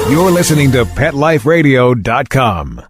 You're listening to PetLifeRadio.com.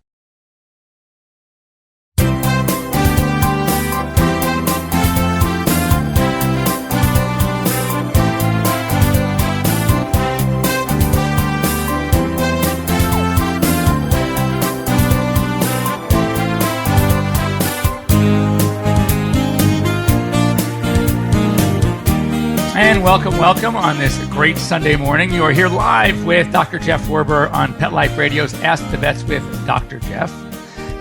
And welcome on this great Sunday morning. You are here live with Dr. Jeff Werber on Pet Life Radio's Ask the Vets with Dr. Jeff.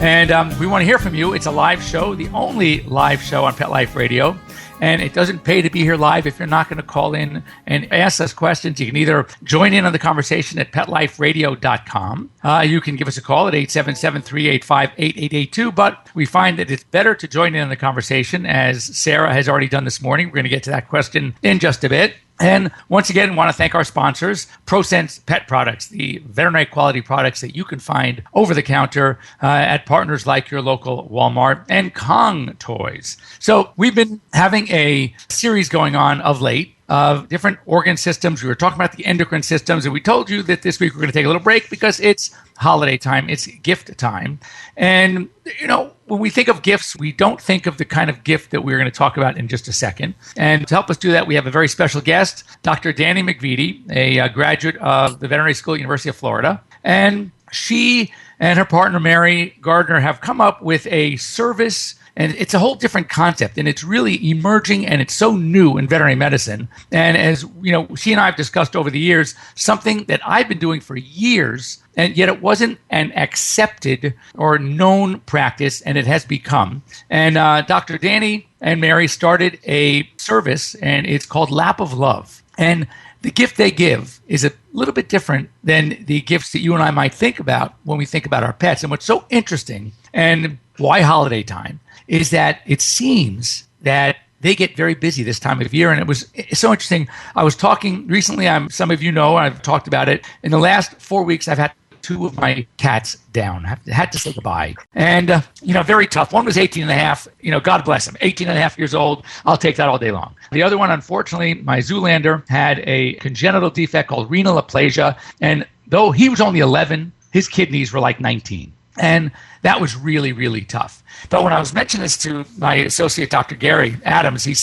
And we want to hear from you. It's a live show, the only live show on Pet Life Radio. And it doesn't pay to be here live if you're not going to call in and ask us questions. You can either join in on the conversation at PetLifeRadio.com. You can give us a call at 877-385-8882. But we find that it's better to join in on the conversation, as Sarah has already done this morning. We're going to get to that question in just a bit. And once again, want to thank our sponsors, Prosense Pet Products, the veterinary quality products that you can find over the counter at partners like your local Walmart, and Kong Toys. So we've been having a series going on of late of different organ systems. We were talking about the endocrine systems, and we told you that this week we're going to take a little break because it's holiday time, it's gift time. And, you know, when we think of gifts, we don't think of the kind of gift that we're going to talk about in just a second. And to help us do that, we have a very special guest, Dr. Danny McVitie, a graduate of the Veterinary School at University of Florida. And she and her partner, Mary Gardner, have come up with a service. And it's a whole different concept, and it's really emerging, and it's so new in veterinary medicine. And as you know, she and I have discussed over the years, something that I've been doing for years, and yet it wasn't an accepted or known practice, and it has become. And Dr. Danny and Mary started a service, and it's called Lap of Love. And the gift they give is a little bit different than the gifts that you and I might think about when we think about our pets. And what's so interesting, and why holiday time, is that it seems that they get very busy this time of year. And it's so interesting. I was talking recently, some of you know, I've talked about it. In the last 4 weeks, I've had 2 of my cats down. I had to say goodbye. And, very tough. One was 18 and a half. God bless him. 18 and a half years old. I'll take that all day long. The other one, unfortunately, my Zoolander, had a congenital defect called renal aplasia. And though he was only 11, his kidneys were like 19. And that was really, really tough. But when I was mentioning this to my associate, Dr. Gary Adams, he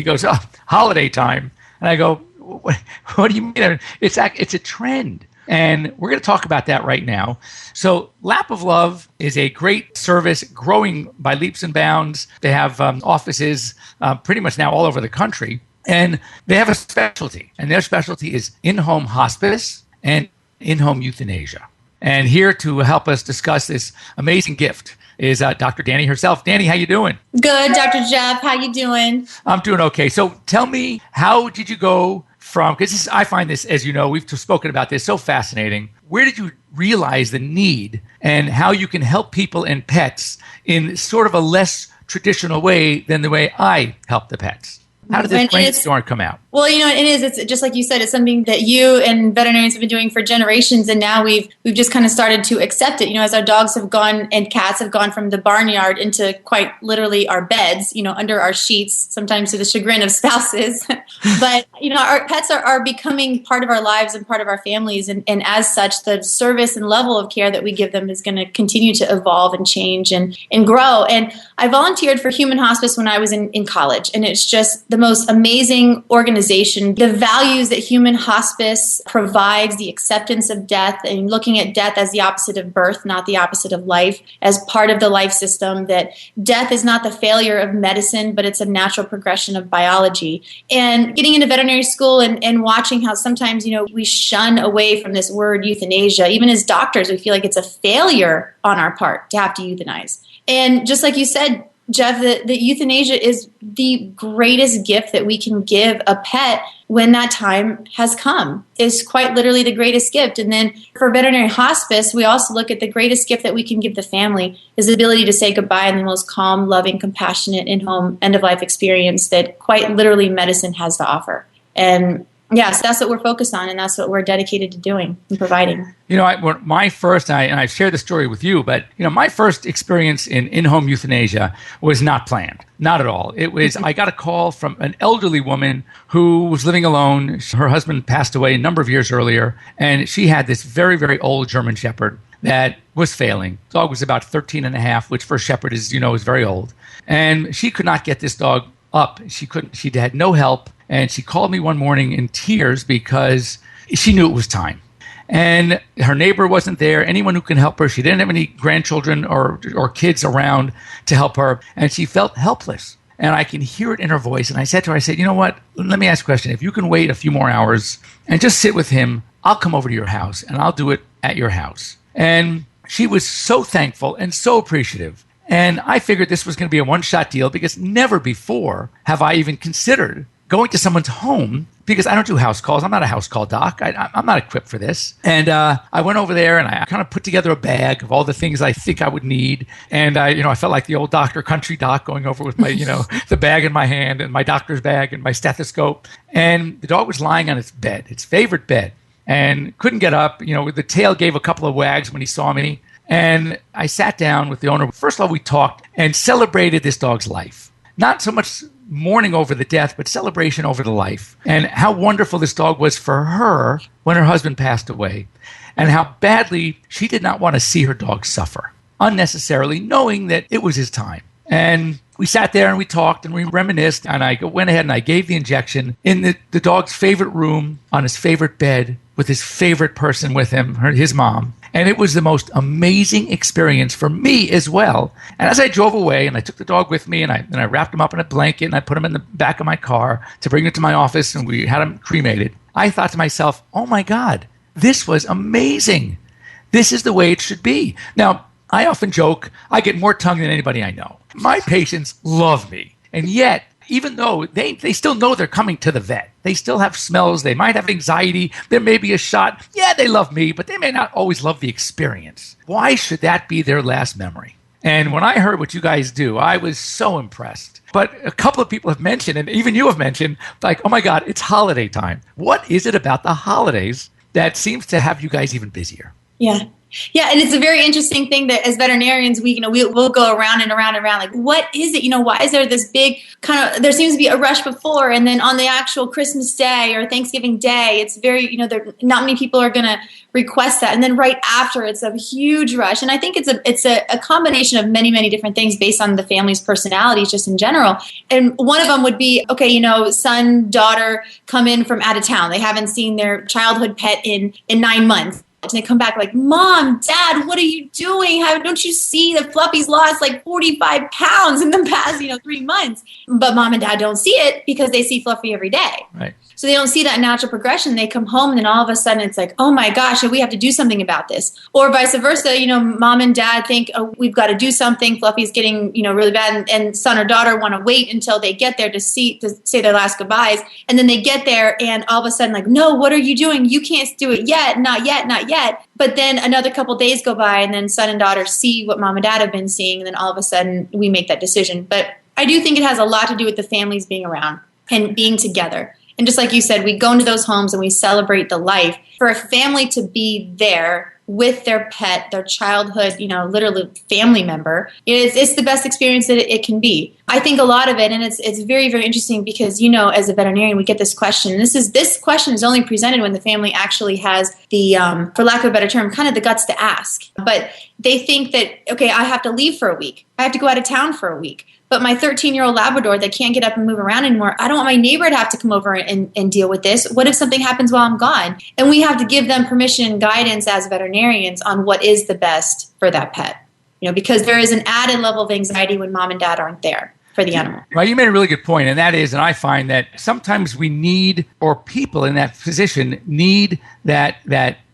goes, oh, holiday time. And I go, what do you mean? It's a trend. And we're going to talk about that right now. So Lap of Love is a great service growing by leaps and bounds. They have offices pretty much now all over the country. And they have a specialty. And their specialty is in-home hospice and in-home euthanasia. And here to help us discuss this amazing gift is Dr. Danny herself. Danny, how you doing? Good, Dr. Jeff. How you doing? I'm doing okay. So tell me, how did you go from, because I find this, as you know, we've spoken about this, so fascinating. Where did you realize the need and how you can help people and pets in sort of a less traditional way than the way I help the pets? How did this brainstorm come out? Well, it is. It's just like you said, it's something that you and veterinarians have been doing for generations. And now we've just kind of started to accept it, as our dogs have gone and cats have gone from the barnyard into quite literally our beds, under our sheets, sometimes to the chagrin of spouses. But, our pets are becoming part of our lives and part of our families. And as such, the service and level of care that we give them is going to continue to evolve and change and grow. And I volunteered for human hospice when I was in college. And it's just the most amazing organization. The values that human hospice provides, the acceptance of death, and looking at death as the opposite of birth, not the opposite of life, as part of the life system, that death is not the failure of medicine, but it's a natural progression of biology. And getting into veterinary school and watching how sometimes, we shun away from this word euthanasia. Even as doctors, we feel like it's a failure on our part to have to euthanize. And just like you said, Jeff, that euthanasia is the greatest gift that we can give a pet when that time has come. It's quite literally the greatest gift. And then for veterinary hospice, we also look at the greatest gift that we can give the family is the ability to say goodbye in the most calm, loving, compassionate, in-home, end-of-life experience that quite literally medicine has to offer. And Yes, that's what we're focused on, and that's what we're dedicated to doing and providing. My first, and I've shared the story with you, but my first experience in in-home euthanasia was not planned, not at all. It was I got a call from an elderly woman who was living alone. Her husband passed away a number of years earlier, and she had this very, very old German Shepherd that was failing. The dog was about 13 and a half, which for a Shepherd is very old, and she could not get this dog up. She couldn't. She had no help. And she called me one morning in tears because she knew it was time. And her neighbor wasn't there, anyone who can help her. She didn't have any grandchildren or kids around to help her. And she felt helpless. And I can hear it in her voice. And I said to her, you know what? Let me ask a question. If you can wait a few more hours and just sit with him, I'll come over to your house and I'll do it at your house. And she was so thankful and so appreciative. And I figured this was going to be a one-shot deal because never before have I even considered going to someone's home, because I don't do house calls. I'm not a house call doc. I'm not equipped for this. And I went over there and I kind of put together a bag of all the things I think I would need. And I felt like the old doctor, country doc, going over with my, the bag in my hand and my doctor's bag and my stethoscope. And the dog was lying on its bed, its favorite bed, and couldn't get up. The tail gave a couple of wags when he saw me. And I sat down with the owner. First of all, we talked and celebrated this dog's life. Not so much mourning over the death, but celebration over the life. And how wonderful this dog was for her when her husband passed away. And how badly she did not want to see her dog suffer unnecessarily, knowing that it was his time. And we sat there and we talked and we reminisced. And I went ahead and I gave the injection in the dog's favorite room on his favorite bed with his favorite person with him, his mom. And it was the most amazing experience for me as well. And as I drove away, and I took the dog with me, and I wrapped him up in a blanket, and I put him in the back of my car to bring him to my office, and we had him cremated. I thought to myself, oh my God, this was amazing. This is the way it should be. Now, I often joke, I get more tongue than anybody I know. My patients love me. And yet, even though they still know they're coming to the vet, they still have smells, they might have anxiety, there may be a shot. Yeah, they love me, but they may not always love the experience. Why should that be their last memory? And when I heard what you guys do, I was so impressed. But a couple of people have mentioned, and even you have mentioned, like, oh my God, it's holiday time. What is it about the holidays that seems to have you guys even busier? Yeah. Yeah, and it's a very interesting thing that as veterinarians, we'll go around and around and around. Like, what is it? Why is there this big there seems to be a rush before, and then on the actual Christmas Day or Thanksgiving Day, it's very, there not many people are going to request that. And then right after, it's a huge rush. And I think it's a combination of many, many different things based on the family's personalities just in general. And one of them would be, okay, son, daughter come in from out of town. They haven't seen their childhood pet in 9 months. And they come back like, Mom, Dad, what are you doing? Don't you see that Fluffy's lost like 45 pounds in the past, 3 months? But Mom and Dad don't see it because they see Fluffy every day. Right. So they don't see that natural progression. They come home and then all of a sudden it's like, oh my gosh, we have to do something about this. Or vice versa, Mom and Dad think, oh, we've got to do something. Fluffy's getting, really bad. And son or daughter want to wait until they get there to say their last goodbyes. And then they get there and all of a sudden like, no, what are you doing? You can't do it yet. Not yet, not yet. But then another couple days go by and then son and daughter see what Mom and Dad have been seeing. And then all of a sudden we make that decision. But I do think it has a lot to do with the families being around and being together. And just like you said, we go into those homes and we celebrate the life. For a family to be there with their pet, their childhood, literally family member, it's the best experience that it can be. I think a lot of it, and it's very, very interesting because, as a veterinarian, we get this question. This question is only presented when the family actually has the, for lack of a better term, kind of the guts to ask. But they think that, okay, I have to leave for a week. I have to go out of town for a week. But my 13-year-old Labrador that can't get up and move around anymore, I don't want my neighbor to have to come over and deal with this. What if something happens while I'm gone? And we have to give them permission and guidance as veterinarians on what is the best for that pet. Because there is an added level of anxiety when Mom and Dad aren't there for the animal. Right, you made a really good point, and that is, and I find that sometimes we need, or people in that position need that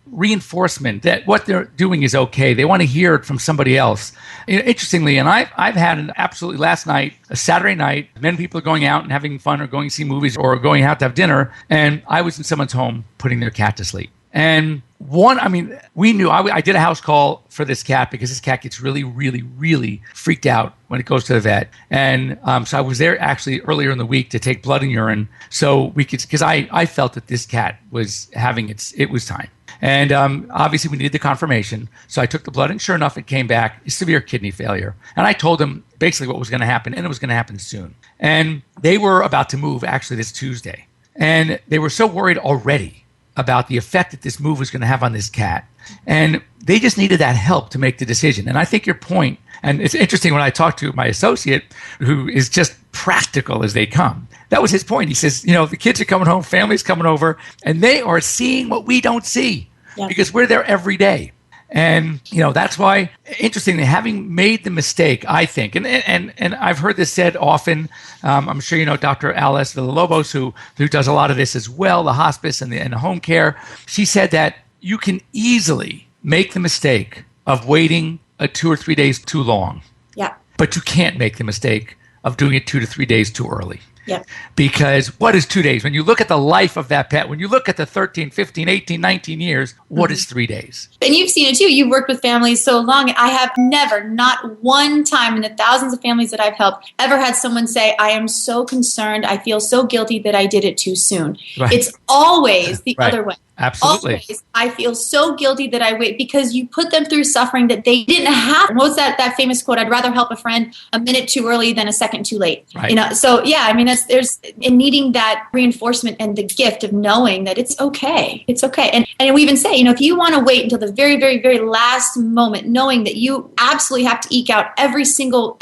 reinforcement that what they're doing is okay. They want to hear it from somebody else. Interestingly, and I've had an absolutely last night, a Saturday night, many people are going out and having fun or going to see movies or going out to have dinner, and I was in someone's home putting their cat to sleep. And we knew, I did a house call for this cat because this cat gets really, really, really freaked out when it goes to the vet. And so I was there actually earlier in the week to take blood and urine so we could, because I felt that this cat was having it was time. And obviously we needed the confirmation. So I took the blood and sure enough, it came back severe kidney failure. And I told them basically what was going to happen, and it was going to happen soon. And they were about to move actually this Tuesday. And they were so worried already about the effect that this move was going to have on this cat. And they just needed that help to make the decision. And I think your point, and it's interesting when I talked to my associate, who is just practical as they come. That was his point. He says, the kids are coming home, family's coming over, and they are seeing what we don't see because we're there every day. And, that's why, interestingly, having made the mistake, I think, and I've heard this said often, I'm sure you know Dr. Alice Villalobos, who does a lot of this as well, the hospice and the home care. She said that you can easily make the mistake of waiting 2 or 3 days too long. Yeah. But you can't make the mistake of doing it 2 to 3 days too early. Yep. Because what is 2 days? When you look at the life of that pet, when you look at the 13, 15, 18, 19 years, what is 3 days? And you've seen it too. You've worked with families so long. I have never, not one time in the thousands of families that I've helped, ever had someone say, I am so concerned. I feel so guilty that I did it too soon. Right. It's always the other way. Absolutely. Always, I feel so guilty that I wait because you put them through suffering that they didn't have. What's that famous quote? I'd rather help a friend a minute too early than a second too late. Right. So yeah, there's in needing that reinforcement and the gift of knowing that it's okay. It's okay. And we even say, if you want to wait until the very, very, very last moment, knowing that you absolutely have to eke out every single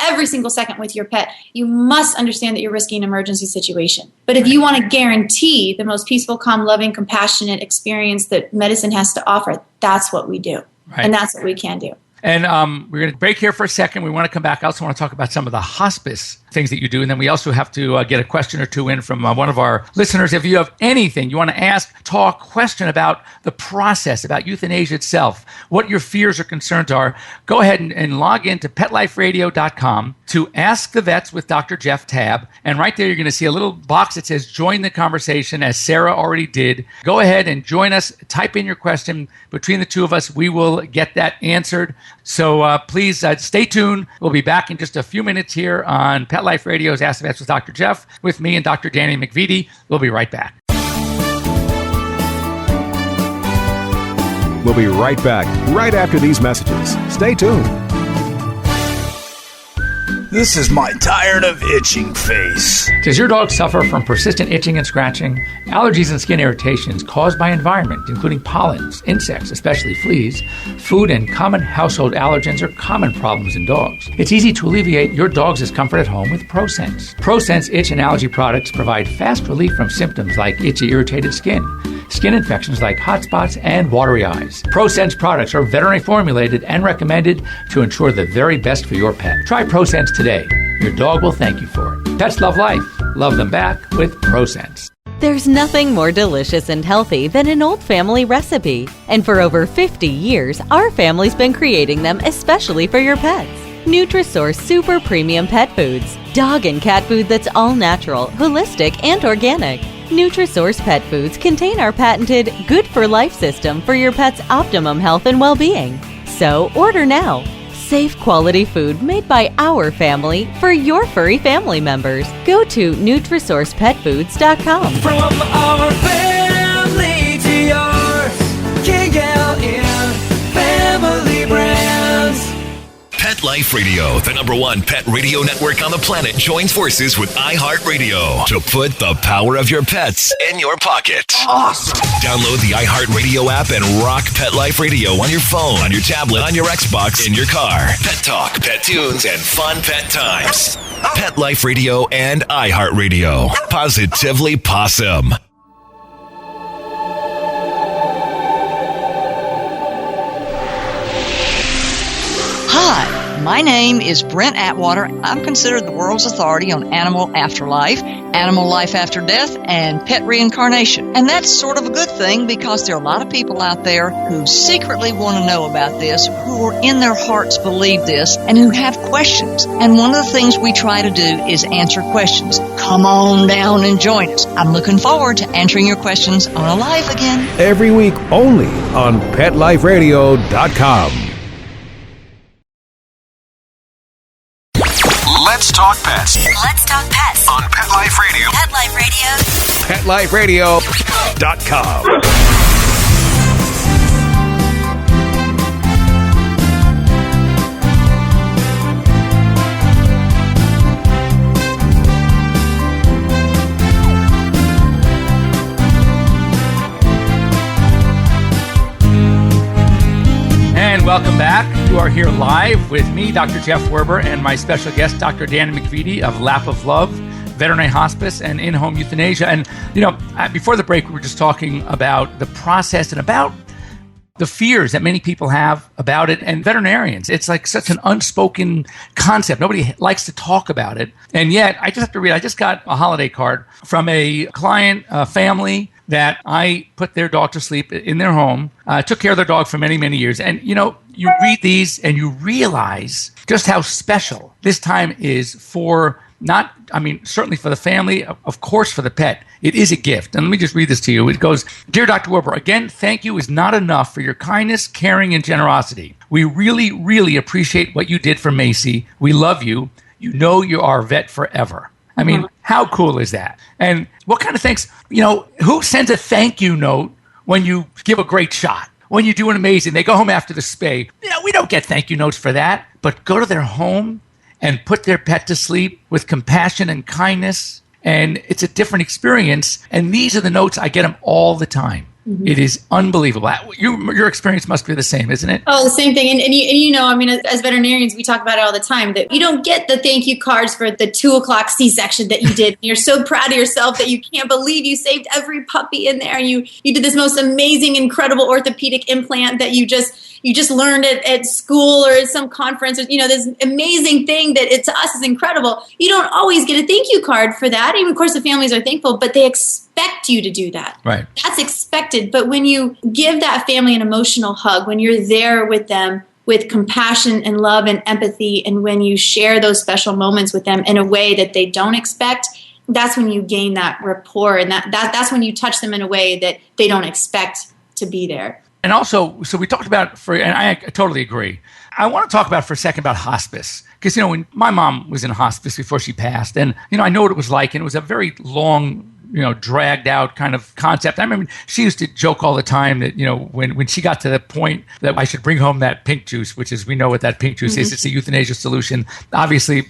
second with your pet, you must understand that you're risking an emergency situation. But if you want to guarantee the most peaceful, calm, loving, compassionate experience that medicine has to offer, that's what we do. Right. And that's what we can do. And we're going to break here for a second. We want to come back. I also want to talk about some of the hospice things that you do. And then we also have to get a question or two in from one of our listeners. If you have anything you want to ask, talk, question about the process, about euthanasia itself, what your fears or concerns are, go ahead and log into PetLifeRadio.com to Ask the Vets with Dr. Jeff tab. And right there, you're going to see a little box that says join the conversation, as Sarah already did. Go ahead and join us. Type in your question. Between the two of us, we will get that answered. So please stay tuned. We'll be back in just a few minutes here on Pet Life Radio's Ask the Vets with Dr. Jeff, with me and Dr. Danny McVitie. We'll be right back. We'll be right back, right after these messages. Stay tuned. This is my tired of itching face. Does your dog suffer from persistent itching and scratching? Allergies and skin irritations caused by environment, including pollens, insects, especially fleas, food, and common household allergens are common problems in dogs. It's easy to alleviate your dog's discomfort at home with Prosense. Prosense itch and allergy products provide fast relief from symptoms like itchy, irritated skin infections like hot spots, and watery eyes. Prosense products are veterinary formulated and recommended to ensure the very best for your pet. Try Prosense today. Your dog will thank you for it. Pets love life. Love them back with Prosense. There's nothing more delicious and healthy than an old family recipe. And for over 50 years, our family's been creating them especially for your pets. Nutrisource Super Premium Pet Foods. Dog and cat food that's all natural, holistic, and organic. Nutrisource Pet Foods contain our patented Good for Life system for your pet's optimum health and well-being. So order now. Safe quality food made by our family for your furry family members. Go to NutrisourcePetFoods.com. From our family to yours, KLN Family Brands. Pet Life Radio, the #1 pet radio network on the planet, joins forces with iHeartRadio to put the power of your pets in your pocket. Awesome. Download the iHeartRadio app and rock Pet Life Radio on your phone, on your tablet, on your Xbox, in your car. Pet talk, pet tunes, and fun pet times. Pet Life Radio and iHeartRadio. Positively Possum. Hi, My name is Brent Atwater. I'm considered the world's authority on animal afterlife, animal life after death, and pet reincarnation. And that's sort of a good thing because there are a lot of people out there who secretly want to know about this, who are in their hearts believe this, and who have questions. And one of the things we try to do is answer questions. Come on down and join us. I'm looking forward to answering your questions on Alive Again. Every week only on PetLifeRadio.com. Let's talk pets Let's talk pets on Pet Life Radio. Pet Life Radio. PetLifeRadio.com. And welcome back. You are here live with me, Dr. Jeff Werber, and my special guest, Dr. Dan McVitie of Lap of Love, Veterinary Hospice, and In-Home Euthanasia. And, before the break, we were just talking about the process and about the fears that many people have about it, and veterinarians. It's like such an unspoken concept. Nobody likes to talk about it. And yet, I just have to read, I just got a holiday card from a client, a family, that I put their dog to sleep in their home, took care of their dog for many, many years. And, you read these and you realize just how special this time is for certainly for the family, of course for the pet. It is a gift. And let me just read this to you. It goes, "Dear Dr. Werber, again, thank you is not enough for your kindness, caring, and generosity. We really, really appreciate what you did for Macy. We love you. You know you are a vet forever." I mean, how cool is that? And what kind of thanks, who sends a thank you note when you give a great shot, when you do an amazing, they go home after the spay. We don't get thank you notes for that, but go to their home and put their pet to sleep with compassion and kindness. And it's a different experience. And these are the notes, I get them all the time. Mm-hmm. It is unbelievable. Your experience must be the same, isn't it? Oh, the same thing. And as veterinarians, we talk about it all the time, that you don't get the thank you cards for the 2:00 C-section that you did. You're so proud of yourself that you can't believe you saved every puppy in there. You did this most amazing, incredible orthopedic implant that you just learned at school or at some conference, or, this amazing thing that to us is incredible. You don't always get a thank you card for that. Even, of course, the families are thankful, but they expect you to do that. Right. That's expected. But when you give that family an emotional hug, when you're there with them with compassion and love and empathy, and when you share those special moments with them in a way that they don't expect, that's when you gain that rapport, and that's when you touch them in a way that they don't expect to be there. And also, so we talked about, and I totally agree. I want to talk about for a second about hospice. Because, when my mom was in hospice before she passed, and, I know what it was like, and it was a very long, dragged out kind of concept. I remember she used to joke all the time that, when she got to the point that I should bring home that pink juice, which is, we know what that pink juice is. It's a euthanasia solution. Obviously,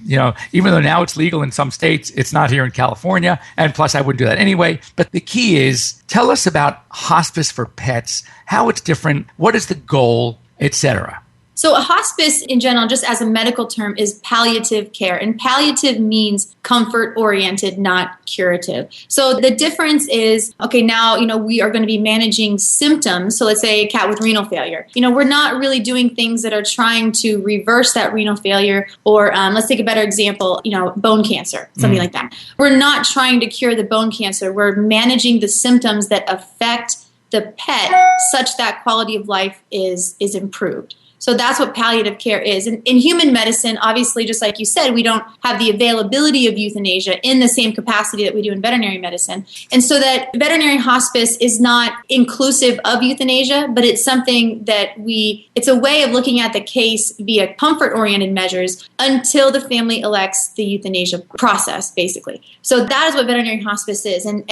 even though now it's legal in some states, it's not here in California. And plus, I wouldn't do that anyway. But the key is, tell us about hospice for pets, how it's different, what is the goal, etc. So a hospice in general, just as a medical term, is palliative care. And palliative means comfort-oriented, not curative. So the difference is, now, we are going to be managing symptoms. So let's say a cat with renal failure. We're not really doing things that are trying to reverse that renal failure, or let's take a better example, bone cancer, something like that. We're not trying to cure the bone cancer. We're managing the symptoms that affect the pet such that quality of life is improved. So that's what palliative care is. And in human medicine, obviously, just like you said, we don't have the availability of euthanasia in the same capacity that we do in veterinary medicine. And so that veterinary hospice is not inclusive of euthanasia, but it's something that it's a way of looking at the case via comfort-oriented measures until the family elects the euthanasia process, basically. So that is what veterinary hospice is. And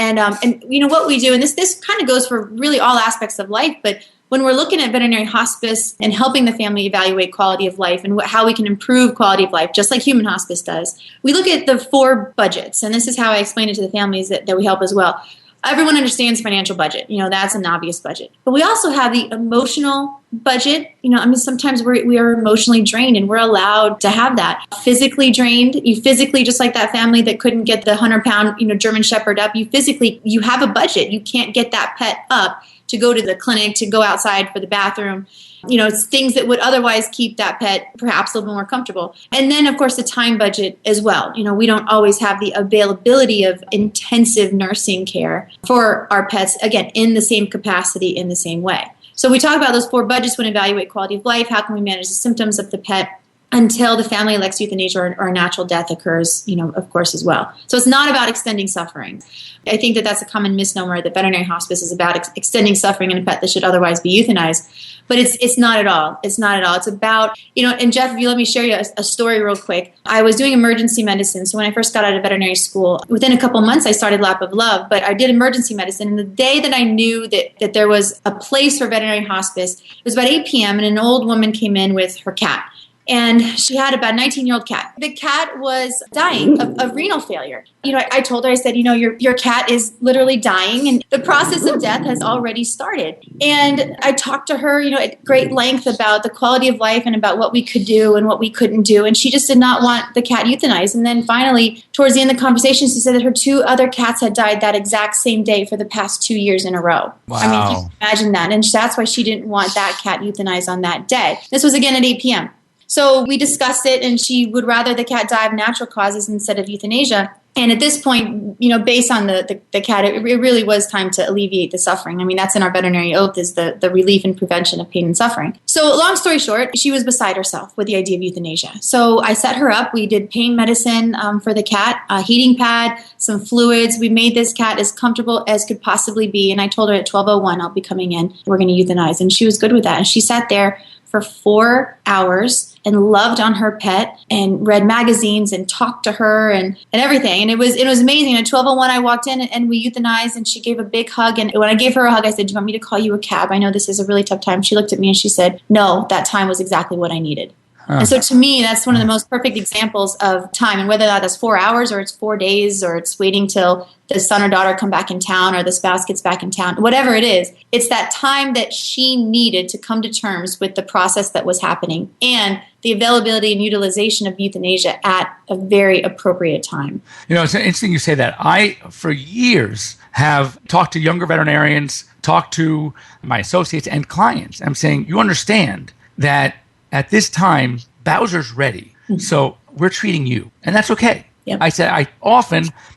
what we do, and this kind of goes for really all aspects of life, but when we're looking at veterinary hospice and helping the family evaluate quality of life and how we can improve quality of life, just like human hospice does, we look at the 4 budgets. And this is how I explain it to the families that we help as well. Everyone understands financial budget. That's an obvious budget. But we also have the emotional budget. Sometimes we are emotionally drained, and we're allowed to have that. Physically drained, you physically, just like that family that couldn't get the 100-pound, German Shepherd up, you have a budget. You can't get that pet up to go to the clinic, to go outside for the bathroom. It's things that would otherwise keep that pet perhaps a little bit more comfortable. And then, of course, the time budget as well. We don't always have the availability of intensive nursing care for our pets, again, in the same capacity, in the same way. So we talk about those 4 budgets when we evaluate quality of life. How can we manage the symptoms of the pet until the family elects euthanasia or natural death occurs, of course, as well. So it's not about extending suffering. I think that that's a common misnomer that veterinary hospice is about extending suffering in a pet that should otherwise be euthanized. But it's not at all. It's not at all. It's about, and Jeff, if you let me share you a story real quick. I was doing emergency medicine. So when I first got out of veterinary school, within a couple months, I started Lap of Love, but I did emergency medicine. And the day that I knew that there was a place for veterinary hospice, it was about 8 p.m. and an old woman came in with her cat. And she had about a 19-year-old cat. The cat was dying of renal failure. I told her, I said, your cat is literally dying and the process of death has already started. And I talked to her, at great length about the quality of life and about what we could do and what we couldn't do. And she just did not want the cat euthanized. And then finally, towards the end of the conversation, she said that her 2 other cats had died that exact same day for the past 2 years in a row. Wow. I mean, you can imagine that. And that's why she didn't want that cat euthanized on that day. This was again at 8 p.m. So we discussed it, and she would rather the cat die of natural causes instead of euthanasia. And at this point, based on the cat, it really was time to alleviate the suffering. I mean, that's in our veterinary oath, is the relief and prevention of pain and suffering. So long story short, she was beside herself with the idea of euthanasia. So I set her up. We did pain medicine for the cat, a heating pad, some fluids. We made this cat as comfortable as could possibly be. And I told her at 12:01, I'll be coming in. We're going to euthanize. And she was good with that. And she sat there for 4 hours and loved on her pet and read magazines and talked to her and everything. And it was amazing. At 12:01, I walked in and we euthanized, and she gave a big hug. And when I gave her a hug, I said, "Do you want me to call you a cab? I know this is a really tough time." She looked at me and she said, "No, that time was exactly what I needed." And so to me, that's one of the most perfect examples of time. And whether that's 4 hours or it's 4 days or it's waiting till the son or daughter come back in town or the spouse gets back in town, whatever it is, it's that time that she needed to come to terms with the process that was happening and the availability and utilization of euthanasia at a very appropriate time. It's interesting you say that. I, for years, have talked to younger veterinarians, talked to my associates and clients. I'm saying, you understand that at this time, Bowser's ready. So we're treating you. And that's okay. Yep. I said,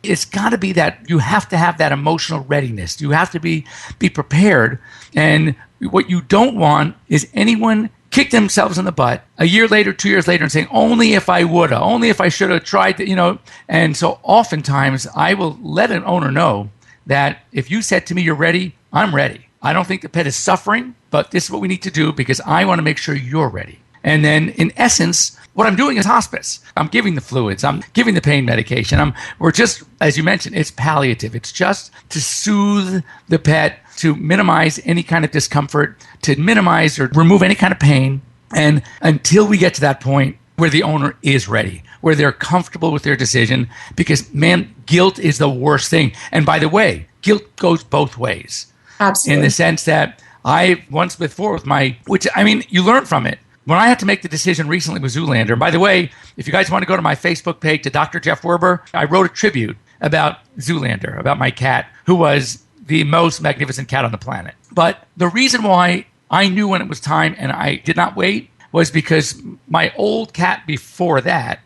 it's got to be that you have to have that emotional readiness. You have to be prepared. And what you don't want is anyone kick themselves in the butt a year later, 2 years later, and saying, only if I would have, only if I should have tried to, And so oftentimes I will let an owner know that if you said to me, you're ready, I'm ready. I don't think the pet is suffering, but this is what we need to do because I want to make sure you're ready. And then in essence, what I'm doing is hospice. I'm giving the fluids. I'm giving the pain medication. We're just, as you mentioned, it's palliative. It's just to soothe the pet, to minimize any kind of discomfort, to minimize or remove any kind of pain. And until we get to that point where the owner is ready, where they're comfortable with their decision, because, man, guilt is the worst thing. And by the way, guilt goes both ways. Absolutely. In the sense that I once before with you learn from it. When I had to make the decision recently with Zoolander, by the way, if you guys want to go to my Facebook page, to Dr. Jeff Werber, I wrote a tribute about Zoolander, about my cat, who was the most magnificent cat on the planet. But the reason why I knew when it was time and I did not wait was because my old cat before that,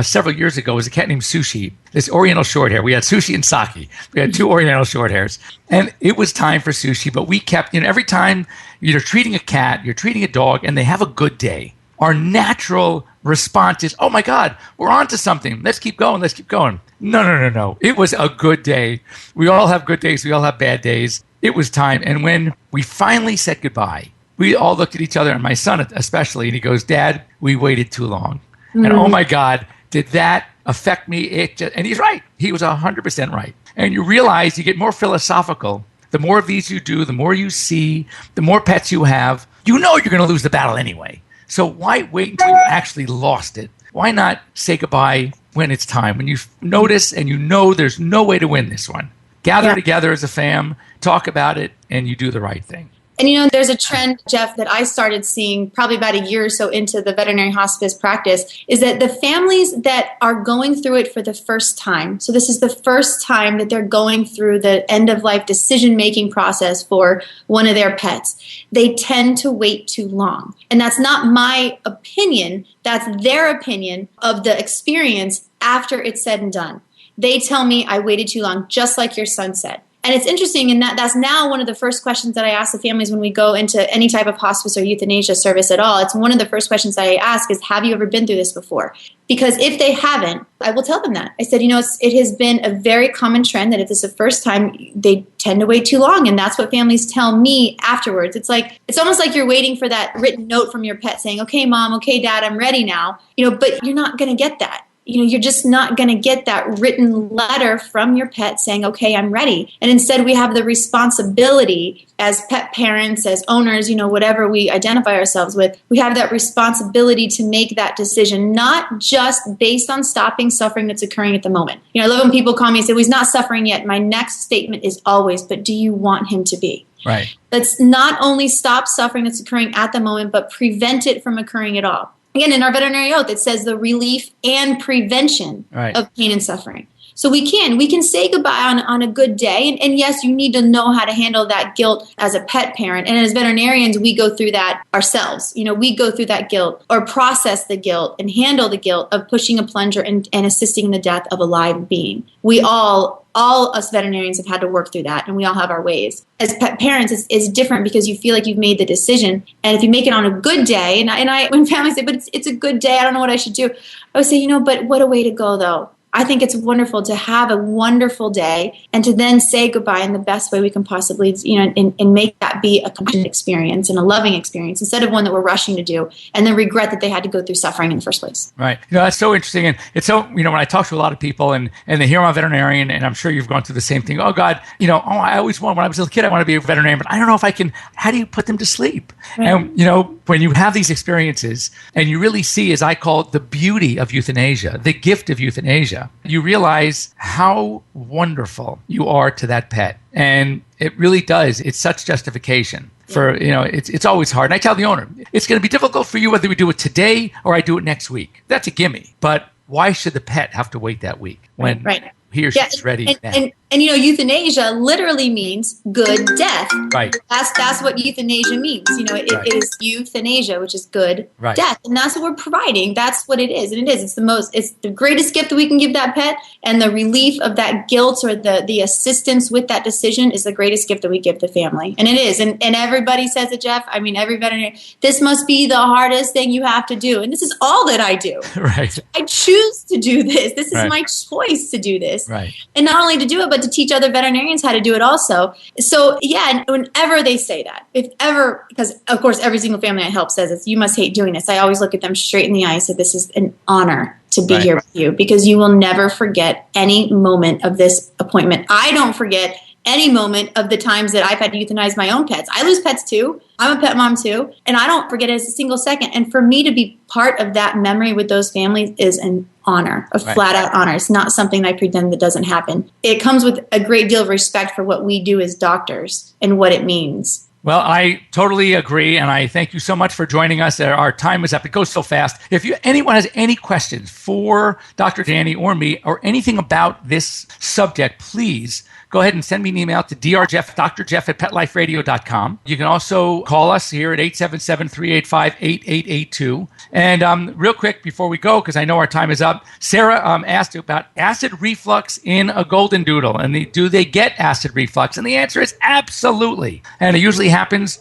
several years ago, was a cat named Sushi, this Oriental Shorthair. We had Sushi and Saki. We had 2 Oriental Shorthairs. And it was time for Sushi, but we kept, every time you're treating a cat, you're treating a dog, and they have a good day, our natural response is, oh my God, we're on to something. Let's keep going. Let's keep going. No. It was a good day. We all have good days. We all have bad days. It was time. And when we finally said goodbye, we all looked at each other, and my son especially, and he goes, "Dad, we waited too long." And oh my God, did that affect me? And he's right. He was 100% right. And you realize you get more philosophical. The more of these you do, the more you see, the more pets you have, you're going to lose the battle anyway. So why wait until you actually lost it? Why not say goodbye when it's time, when you notice and you know there's no way to win this one? Gather together as a fam, talk about it, and you do the right thing. And there's a trend, Jeff, that I started seeing probably about a year or so into the veterinary hospice practice, is that the families that are going through it for the first time, so this is the first time that they're going through the end-of-life decision-making process for one of their pets, they tend to wait too long. And that's not my opinion, that's their opinion of the experience after it's said and done. They tell me I waited too long, just like your son said. And it's interesting in that that's now one of the first questions that I ask the families when we go into any type of hospice or euthanasia service at all. It's one of the first questions that I ask is, have you ever been through this before? Because if they haven't, I will tell them that. I said, it has been a very common trend that if this is the first time, they tend to wait too long. And that's what families tell me afterwards. It's almost like you're waiting for that written note from your pet saying, okay, mom, okay, dad, I'm ready now. But you're not going to get that. You're just not going to get that written letter from your pet saying, okay, I'm ready. And instead we have the responsibility as pet parents, as owners, whatever we identify ourselves with, we have that responsibility to make that decision, not just based on stopping suffering that's occurring at the moment. I love when people call me and say, well, he's not suffering yet. My next statement is always, but do you want him to be? Right. Let's not only stop suffering that's occurring at the moment, but prevent it from occurring at all. Again, in our veterinary oath, it says the relief and prevention of pain and suffering. So we can say goodbye on a good day. And yes, you need to know how to handle that guilt as a pet parent. And as veterinarians, we go through that ourselves. We go through that guilt or process the guilt and handle the guilt of pushing a plunger and assisting in the death of a live being. We all us veterinarians have had to work through that, and we all have our ways. As pet parents, it's different because you feel like you've made the decision. And if you make it on a good day, and I when families say, but it's a good day, I don't know what I should do. I would say, but what a way to go, though. I think it's wonderful to have a wonderful day and to then say goodbye in the best way we can possibly, and make that be a compassionate experience and a loving experience instead of one that we're rushing to do and then regret that they had to go through suffering in the first place. Right. That's so interesting. And it's so, when I talk to a lot of people and they hear I'm a veterinarian, and I'm sure you've gone through the same thing. Oh, God, I always wanted, when I was a kid, I want to be a veterinarian, but I don't know if I can. How do you put them to sleep? Right. And, when you have these experiences and you really see, as I call it, the beauty of euthanasia, the gift of euthanasia, you realize how wonderful you are to that pet. And it really does. It's such justification for, it's always hard. And I tell the owner, it's going to be difficult for you whether we do it today or I do it next week. That's a gimme. But why should the pet have to wait that week when he or she's ready now? And euthanasia literally means good death. Right. That's what euthanasia means. It is euthanasia, which is good death. And that's what we're providing. That's what it is. And it is. It's the greatest gift that we can give that pet. And the relief of that guilt or the assistance with that decision is the greatest gift that we give the family. And it is. And everybody says it, Jeff. I mean, every veterinarian, this must be the hardest thing you have to do. And this is all that I do. Right. I choose to do this. This is my choice to do this. Right. And not only to do it, but to teach other veterinarians how to do it also. So yeah, whenever they say that, because of course every single family I help says it's, you must hate doing this. I always look at them straight in the eye and say, this is an honor to be here with you, because you will never forget any moment of this appointment. I don't forget any moment of the times that I've had to euthanize my own pets. I lose pets too. I'm a pet mom too. And I don't forget it as a single second. And for me to be part of that memory with those families is an honor, a flat out honor. It's not something I pretend that doesn't happen. It comes with a great deal of respect for what we do as doctors and what it means. Well, I totally agree, and I thank you so much for joining us. Our time is up. It goes so fast. If anyone has any questions for Dr. Danny or me or anything about this subject, please go ahead and send me an email to drjeff@petliferadio.com. You can also call us here at 877-385-8882. And real quick before we go, because I know our time is up, Sarah asked about acid reflux in a golden doodle. And do they get acid reflux? And the answer is absolutely. And it usually happens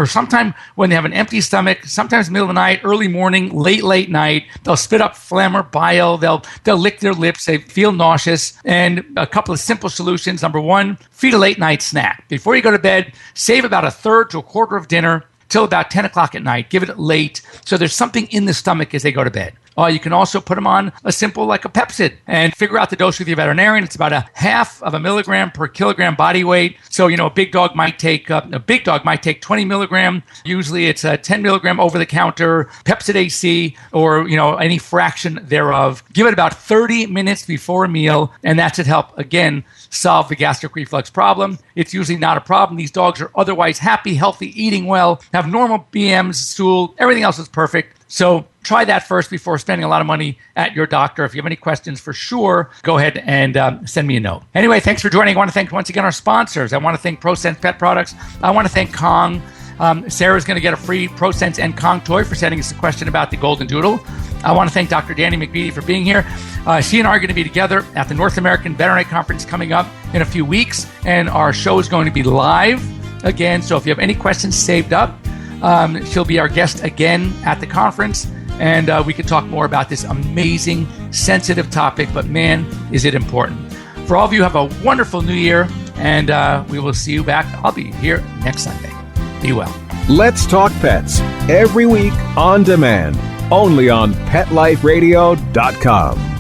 sometime when they have an empty stomach, sometimes middle of the night, early morning, late night. They'll spit up phlegm or bile. They'll lick their lips. They feel nauseous. And a couple of simple solutions. Number one, feed a late night snack. Before you go to bed, save about a third to a quarter of dinner till about 10 o'clock at night. Give it late so there's something in the stomach as they go to bed. You can also put them on a simple like a Pepsid and figure out the dose with your veterinarian. It's about 0.5 milligram per kilogram body weight. So, a big dog might take 20 milligram. Usually it's a 10 milligram over the counter Pepsid AC or, any fraction thereof. Give it about 30 minutes before a meal, and that should help, again, solve the gastric reflux problem. It's usually not a problem. These dogs are otherwise happy, healthy, eating well, have normal BMs, stool, everything else is perfect. So try that first before spending a lot of money at your doctor. If you have any questions, for sure, go ahead and send me a note. Anyway, thanks for joining. I want to thank once again our sponsors. I want to thank Prosense Pet Products. I want to thank Kong. Sarah's going to get a free Prosense and Kong toy for sending us a question about the Golden Doodle. I want to thank Dr. Danny McBeady for being here. She and I are going to be together at the North American Veterinary Conference coming up in a few weeks, and our show is going to be live again. So if you have any questions saved up, she'll be our guest again at the conference, and we can talk more about this amazing, sensitive topic, but man, is it important. For all of you, have a wonderful new year, and we will see you back. I'll be here next Sunday. Be well. Let's Talk Pets, every week on demand, only on PetLifeRadio.com.